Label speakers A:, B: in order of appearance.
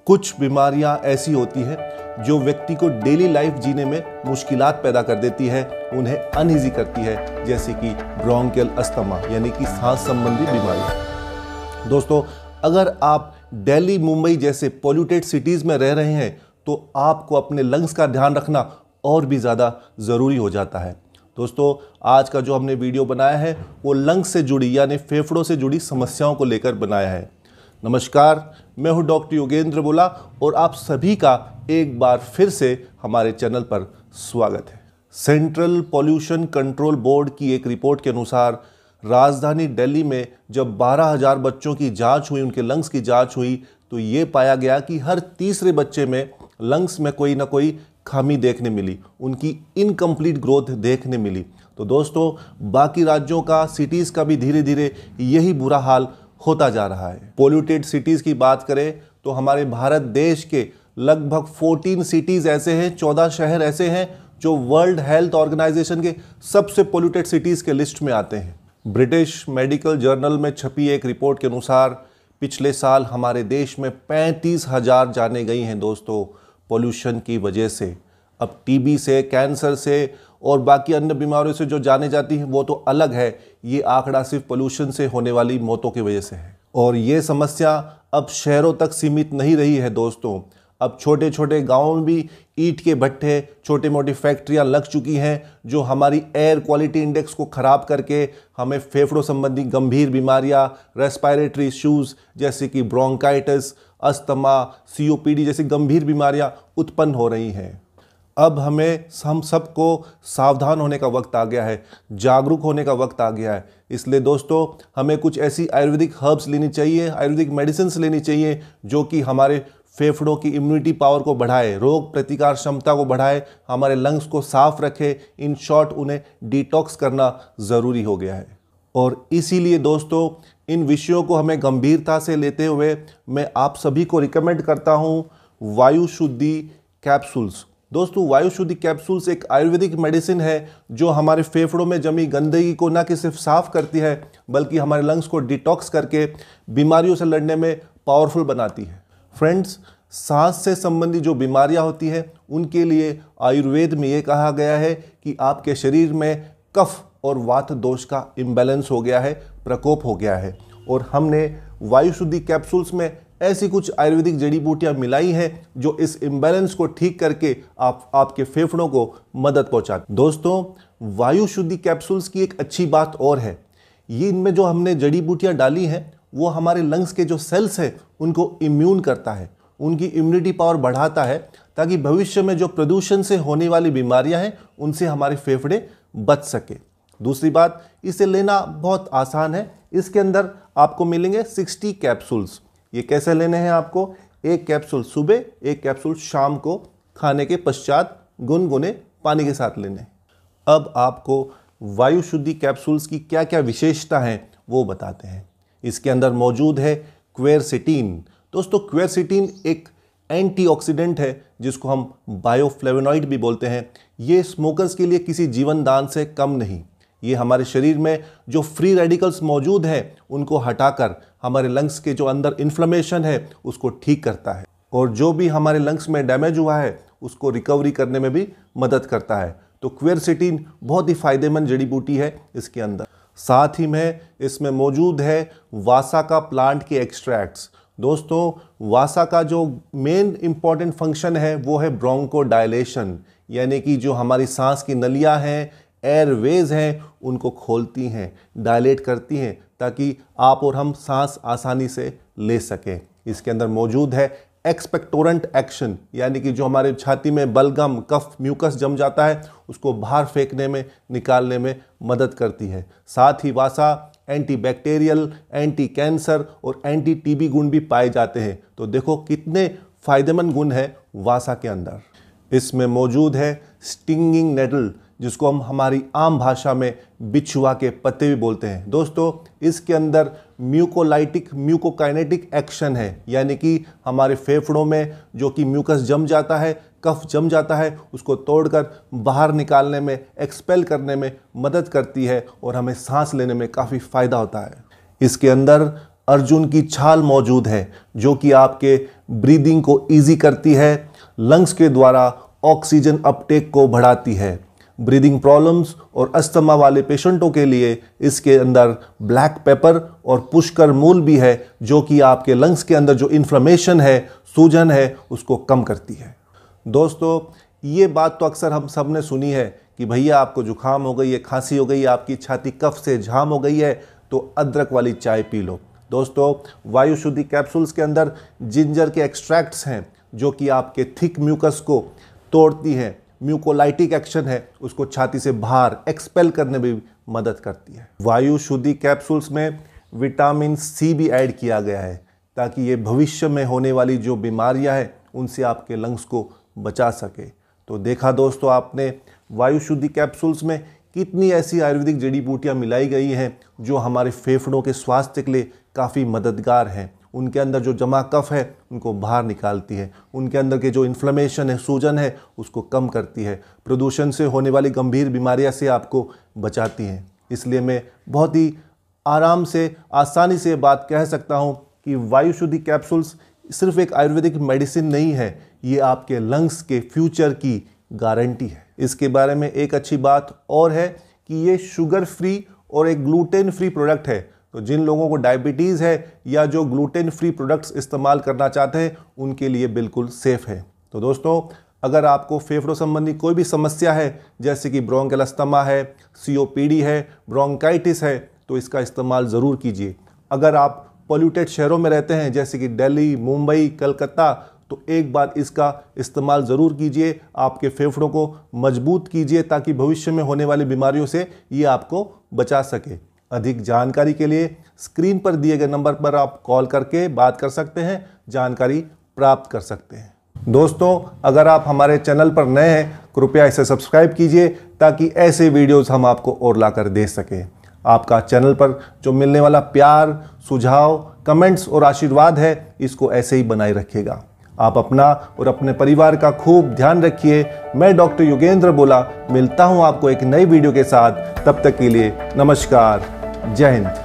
A: कुछ बीमारियां ऐसी होती हैं जो व्यक्ति को डेली लाइफ जीने में मुश्किलात पैदा कर देती है, उन्हें अनईजी करती है, जैसे कि ब्रोंकियल अस्थमा यानी कि सांस संबंधी बीमारियां। दोस्तों, अगर आप दिल्ली, मुंबई जैसे पॉल्यूटेड सिटीज़ में रह रहे हैं तो आपको अपने लंग्स का ध्यान रखना और भी ज़्यादा ज़रूरी हो जाता है। दोस्तों, आज का जो हमने वीडियो बनाया है वो लंग्स से जुड़ी यानी फेफड़ों से जुड़ी समस्याओं को लेकर बनाया है। नमस्कार, मैं हूं डॉक्टर योगेंद्र बोला और आप सभी का एक बार फिर से हमारे चैनल पर स्वागत है। सेंट्रल पॉल्यूशन कंट्रोल बोर्ड की एक रिपोर्ट के अनुसार राजधानी दिल्ली में जब 12,000 बच्चों की जांच हुई, उनके लंग्स की जांच हुई, तो ये पाया गया कि हर तीसरे बच्चे में लंग्स में कोई ना कोई खामी देखने मिली, उनकी इनकम्प्लीट ग्रोथ देखने मिली। तो दोस्तों, बाकी राज्यों का, सिटीज़ का भी धीरे धीरे यही बुरा हाल होता जा रहा है। पॉल्यूटेड सिटीज़ की बात करें तो हमारे भारत देश के लगभग 14 सिटीज़ ऐसे हैं, 14 शहर ऐसे हैं जो वर्ल्ड हेल्थ ऑर्गेनाइजेशन के सबसे पॉल्यूटेड सिटीज़ के लिस्ट में आते हैं। ब्रिटिश मेडिकल जर्नल में छपी एक रिपोर्ट के अनुसार पिछले साल हमारे देश में 35,000 जानें गई हैं दोस्तों, पॉल्यूशन की वजह से। अब टीबी से, कैंसर से और बाकी अन्य बीमारियों से जो जाने जाती हैं वो तो अलग है, ये आंकड़ा सिर्फ पोल्यूशन से होने वाली मौतों की वजह से है। और ये समस्या अब शहरों तक सीमित नहीं रही है दोस्तों, अब छोटे छोटे गाँव में भी ईंट के भट्टे, छोटी मोटी फैक्ट्रियाँ लग चुकी हैं जो हमारी एयर क्वालिटी इंडेक्स को ख़राब करके हमें फेफड़ों संबंधी गंभीर बीमारियाँ, रेस्पिरेटरी इश्यूज़ जैसे कि ब्रोंकाइटिस, अस्थमा, सीओपीडी जैसी गंभीर बीमारियाँ उत्पन्न हो रही हैं। अब हम सबको सावधान होने का वक्त आ गया है, जागरूक होने का वक्त आ गया है। इसलिए दोस्तों, हमें कुछ ऐसी आयुर्वेदिक हर्ब्स लेनी चाहिए, आयुर्वेदिक मेडिसिन्स लेनी चाहिए जो कि हमारे फेफड़ों की इम्यूनिटी पावर को बढ़ाए, रोग प्रतिकार क्षमता को बढ़ाए, हमारे लंग्स को साफ रखे। इन शॉर्ट, उन्हें डिटॉक्स करना ज़रूरी हो गया है। और इसीलिए दोस्तों, इन विषयों को हमें गंभीरता से लेते हुए मैं आप सभी को रिकमेंड करता हूँ वायु शुद्धि कैप्सूल्स। दोस्तों, वायु शुद्धि कैप्सूल्स एक आयुर्वेदिक मेडिसिन है जो हमारे फेफड़ों में जमी गंदगी को न कि सिर्फ साफ करती है बल्कि हमारे लंग्स को डिटॉक्स करके बीमारियों से लड़ने में पावरफुल बनाती है। फ्रेंड्स, सांस से संबंधी जो बीमारियां होती हैं उनके लिए आयुर्वेद में ये कहा गया है कि आपके शरीर में कफ और वात दोष का इम्बैलेंस हो गया है, प्रकोप हो गया है। और हमने वायु शुद्धि कैप्सूल्स में ऐसी कुछ आयुर्वेदिक जड़ी बूटियां मिलाई हैं जो इस इम्बैलेंस को ठीक करके आपके फेफड़ों को मदद पहुंचाती। दोस्तों, वायु शुद्धि कैप्सूल्स की एक अच्छी बात और है, ये इनमें जो हमने जड़ी बूटियां डाली हैं वो हमारे लंग्स के जो सेल्स हैं उनको इम्यून करता है, उनकी इम्यूनिटी पावर बढ़ाता है, ताकि भविष्य में जो प्रदूषण से होने वाली बीमारियां हैं उनसे हमारे फेफड़े बच सके। दूसरी बात, इसे लेना बहुत आसान है। इसके अंदर आपको मिलेंगे 60 कैप्सूल्स। ये कैसे लेने हैं आपको? एक कैप्सूल सुबह, एक कैप्सूल शाम को खाने के पश्चात गुनगुने पानी के साथ लेने। अब आपको वायु शुद्धि कैप्सूल्स की क्या क्या विशेषता हैं वो बताते हैं। इसके अंदर मौजूद है क्वेरसेटीन। दोस्तों, क्वेरसेटीन एक एंटीऑक्सीडेंट है जिसको हम बायोफ्लेवोनॉइड भी बोलते हैं। ये स्मोकर्स के लिए किसी जीवन दान से कम नहीं। ये हमारे शरीर में जो फ्री रेडिकल्स मौजूद हैं उनको हटाकर हमारे लंग्स के जो अंदर इन्फ्लेमेशन है उसको ठीक करता है, और जो भी हमारे लंग्स में डैमेज हुआ है उसको रिकवरी करने में भी मदद करता है। तो क्वेरसेटीन बहुत ही फायदेमंद जड़ी बूटी है इसके अंदर। साथ ही में इसमें मौजूद है वासा का प्लांट के एक्सट्रैक्ट्स। दोस्तों, वासा का जो मेन इंपॉर्टेंट फंक्शन है वो है ब्रोंकोडायलेशन, यानी कि जो हमारी सांस की नलियां हैं, एयरवेज हैं, उनको खोलती हैं, डायलेट करती हैं, ताकि आप और हम सांस आसानी से ले सकें। इसके अंदर मौजूद है एक्सपेक्टोरेंट एक्शन, यानी कि जो हमारे छाती में बलगम, कफ, म्यूकस जम जाता है उसको बाहर फेंकने में, निकालने में मदद करती है। साथ ही वासा एंटीबैक्टीरियल, एंटी कैंसर और एंटी टीबी गुण भी पाए जाते हैं। तो देखो कितने फायदेमंद गुण हैं वासा के अंदर। इसमें मौजूद है स्टिंगिंग नेडल, जिसको हम हमारी आम भाषा में बिच्छुआ के पत्ते भी बोलते हैं। दोस्तों, इसके अंदर म्यूकोलाइटिक म्यूकोकाइनेटिक एक्शन है, यानी कि हमारे फेफड़ों में जो कि म्यूकस जम जाता है, कफ जम जाता है, उसको तोड़कर बाहर निकालने में, एक्सपेल करने में मदद करती है और हमें सांस लेने में काफ़ी फ़ायदा होता है। इसके अंदर अर्जुन की छाल मौजूद है जो कि आपके ब्रीदिंग को ईजी करती है, लंग्स के द्वारा ऑक्सीजन अपटेक को बढ़ाती है। ब्रीदिंग प्रॉब्लम्स और अस्थमा वाले पेशेंटों के लिए इसके अंदर ब्लैक पेपर और पुष्कर मूल भी है जो कि आपके लंग्स के अंदर जो इन्फ्लेमेशन है, सूजन है, उसको कम करती है। दोस्तों, ये बात तो अक्सर हम सब ने सुनी है कि भैया आपको जुकाम हो गई है, खांसी हो गई है, आपकी छाती कफ से जाम हो गई है तो अदरक वाली चाय पी लो। दोस्तों, वायु शुद्धि कैप्सूल्स के अंदर जिंजर के एक्सट्रैक्ट्स हैं जो कि आपके थिक म्यूकस को तोड़ती है, म्यूकोलाइटिक एक्शन है, उसको छाती से बाहर एक्सपेल करने में भी मदद करती है। वायु शुद्धि कैप्सूल्स में विटामिन सी भी ऐड किया गया है ताकि ये भविष्य में होने वाली जो बीमारियां हैं उनसे आपके लंग्स को बचा सके। तो देखा दोस्तों आपने, वायु शुद्धि कैप्सूल्स में कितनी ऐसी आयुर्वेदिक जड़ी बूटियाँ मिलाई गई हैं जो हमारे फेफड़ों के स्वास्थ्य के लिए काफ़ी मददगार हैं। उनके अंदर जो जमा कफ है उनको बाहर निकालती है, उनके अंदर के जो इन्फ्लेमेशन है, सूजन है, उसको कम करती है, प्रदूषण से होने वाली गंभीर बीमारियां से आपको बचाती हैं। इसलिए मैं बहुत ही आराम से, आसानी से बात कह सकता हूं कि वायु शुद्धि कैप्सूल्स सिर्फ एक आयुर्वेदिक मेडिसिन नहीं है, ये आपके लंग्स के फ्यूचर की गारंटी है। इसके बारे में एक अच्छी बात और है कि ये शुगर फ्री और एक ग्लूटेन फ्री प्रोडक्ट है। तो जिन लोगों को डायबिटीज़ है या जो ग्लूटेन फ्री प्रोडक्ट्स इस्तेमाल करना चाहते हैं उनके लिए बिल्कुल सेफ़ है। तो दोस्तों, अगर आपको फेफड़ों संबंधी कोई भी समस्या है जैसे कि ब्रोंकियल अस्थमा है, सीओपीडी है, ब्रोंकाइटिस है, तो इसका इस्तेमाल ज़रूर कीजिए। अगर आप पॉल्यूटेड शहरों में रहते हैं जैसे कि दिल्ली, मुंबई, कलकत्ता, तो एक बार इसका इस्तेमाल ज़रूर कीजिए, आपके फेफड़ों को मजबूत कीजिए ताकि भविष्य में होने वाली बीमारियों से ये आपको बचा सके। अधिक जानकारी के लिए स्क्रीन पर दिए गए नंबर पर आप कॉल करके बात कर सकते हैं, जानकारी प्राप्त कर सकते हैं। दोस्तों, अगर आप हमारे चैनल पर नए हैं कृपया इसे सब्सक्राइब कीजिए ताकि ऐसे वीडियोस हम आपको और लाकर दे सकें। आपका चैनल पर जो मिलने वाला प्यार, सुझाव, कमेंट्स और आशीर्वाद है, इसको ऐसे ही बनाए रखिएगा। आप अपना और अपने परिवार का खूब ध्यान रखिए। मैं डॉक्टर योगेंद्र बोला मिलता हूं आपको एक नई वीडियो के साथ। तब तक के लिए नमस्कार, जय हिंद।